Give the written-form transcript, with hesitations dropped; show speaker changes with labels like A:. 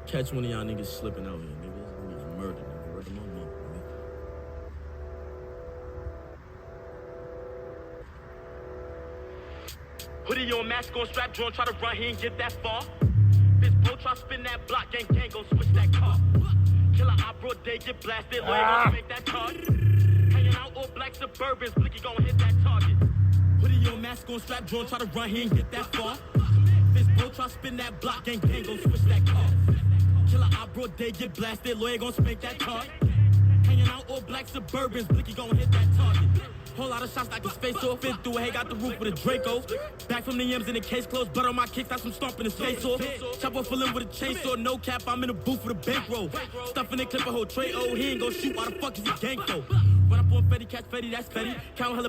A: Catch one of y'all niggas slipping out here, nigga. This nigga's murder, nigga. Murder my mom, nigga.
B: Hoodie on, mask on, strap drawn, try to run, he ain't get that far. This bro try spin that block, gang, gon' switch that car. Killer op, broad day, get blasted, lawyer gon' make that charge. Hanging out all black Suburbans, Blicky gon' hit that target. Hoodie on, mask on, strap drawn, try to run, he ain't get that far. This bro try spin that block, gang, gon' switch that car. Killer op, broad day, get blasted, lawyer gon' spank that card. Hanging out all black Suburbans, Blicky gon' hit that target. Whole lot of shots like his face off, fit through a hay, got the roof with a Draco. Back from the M's in the case closed, blood on my kicks, got some stomping his face off. Chopper full in with a chainsaw, no cap, I'm in the booth with a bankroll. Stuffing the clip a whole tray, oh, he ain't gon' shoot, why the fuck is he gang though? Run up on Fetty, catch Fetty, that's Fetty. Count hella